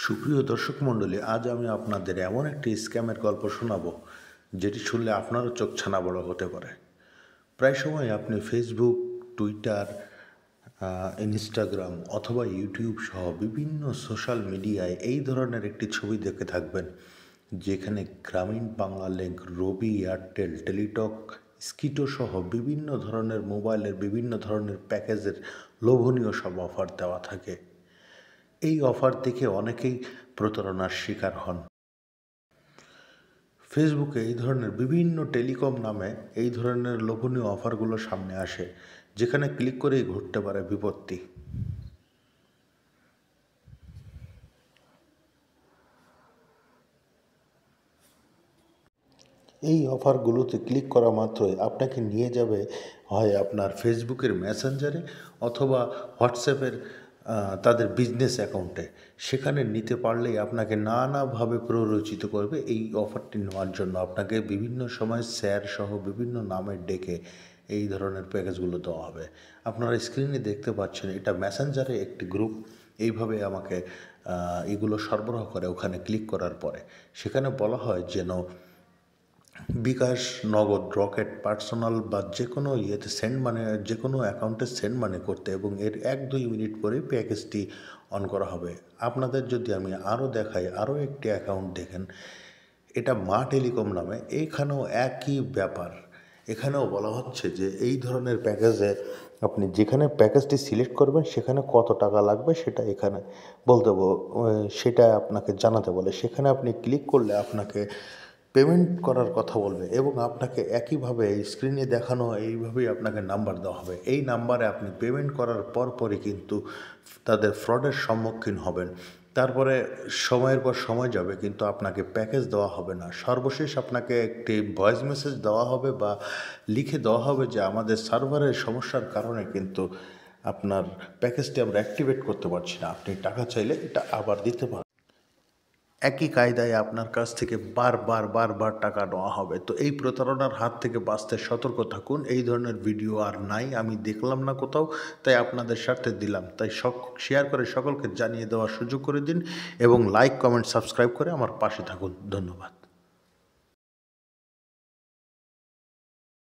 সুপ্রিয় দর্শক মণ্ডলী, আজ আমি আপনাদের এমন একটি স্ক্যামের গল্প শোনাবো যেটি শুনলে আপনারও চোখ ছানা বড় হতে পারে। প্রায় সময় আপনি ফেসবুক, টুইটার, ইনস্টাগ্রাম অথবা ইউটিউব সহ বিভিন্ন সোশ্যাল মিডিয়ায় এই ধরনের একটি ছবি দেখে থাকবেন, যেখানে গ্রামীণ বাংলা লিংক, রবি, এয়ারটেল, টেলিটক, স্কিটো সহ বিভিন্ন ধরনের মোবাইলের বিভিন্ন ধরনের প্যাকেজের লোভনীয় সব অফার দেওয়া থাকে। এই অফার দেখে অনেকেই প্রতারণার শিকার হন। ফেসবুকে এই ধরনের বিভিন্ন টেলিকম নামে এই ধরনের লোভনীয় অফারগুলো সামনে আসে, যেখানে ক্লিক করেই ঘটতে পারে বিপত্তি। এই অফারগুলোতে ক্লিক করা মাত্রই আপনাকে নিয়ে যাবে হয় আপনার ফেসবুকের মেসেঞ্জারে অথবা হোয়াটসঅ্যাপের তাদের বিজনেস অ্যাকাউন্টে। সেখানে নিতে পারলেই আপনাকে নানাভাবে প্ররোচিত করবে এই অফারটি নেওয়ার জন্য। আপনাকে বিভিন্ন সময় স্যার সহ বিভিন্ন নামে ডেকে এই ধরনের প্যাকেজগুলো দেওয়া হবে। আপনারা স্ক্রিনে দেখতে পাচ্ছেন, এটা মেসেঞ্জারে একটি গ্রুপ এইভাবে আমাকে এগুলো সরবরাহ করে। ওখানে ক্লিক করার পরে সেখানে বলা হয় যেন বিকাশ, নগদ, রকেট, পার্সোনাল বা যে কোনো ইয়েতে সেন্ড মানি, যে কোনো অ্যাকাউন্টে সেন্ড মানি করতে, এবং এর 1-2 মিনিট পরেই প্যাকেজটি অন করা হবে। আপনাদের যদি আমি আরও দেখাই, আরও একটি অ্যাকাউন্ট দেখেন, এটা মা টেলিকম নামে। এইখানেও একই ব্যাপার। এখানেও বলা হচ্ছে যে এই ধরনের প্যাকেজে আপনি যেখানে প্যাকেজটি সিলেক্ট করবেন সেখানে কত টাকা লাগবে সেটা এখানে সেটা আপনাকে জানাতে বলে। সেখানে আপনি ক্লিক করলে আপনাকে পেমেন্ট করার কথা বলবে এবং আপনাকে একইভাবে স্ক্রিনে দেখানো এইভাবেই আপনাকে নাম্বার দেওয়া হবে। এই নাম্বারে আপনি পেমেন্ট করার পরই কিন্তু তাদের ফ্রডের সম্মুখীন হবেন। তারপরে সময়ের পর সময় যাবে, কিন্তু আপনাকে প্যাকেজ দেওয়া হবে না। সর্বশেষ আপনাকে একটি ভয়েস মেসেজ দেওয়া হবে বা লিখে দেওয়া হবে যে আমাদের সার্ভারের সমস্যার কারণে কিন্তু আপনার প্যাকেজটি আমরা অ্যাক্টিভেট করতে পারছি না, আপনি টাকা চাইলে এটা আবার দিতে পারেন। একই কায়দায় আপনার কাছ থেকে বারবার টাকা নেওয়া হবে। তো এই প্রতারণার হাত থেকে বাঁচতে সতর্ক থাকুন। এই ধরনের ভিডিও আর নাই, আমি দেখলাম না কোথাও, তাই আপনাদের স্বার্থে দিলাম। তাই শেয়ার করে সকলকে জানিয়ে দেওয়ার সুযোগ করে দিন এবং লাইক, কমেন্ট, সাবস্ক্রাইব করে আমার পাশে থাকুন। ধন্যবাদ।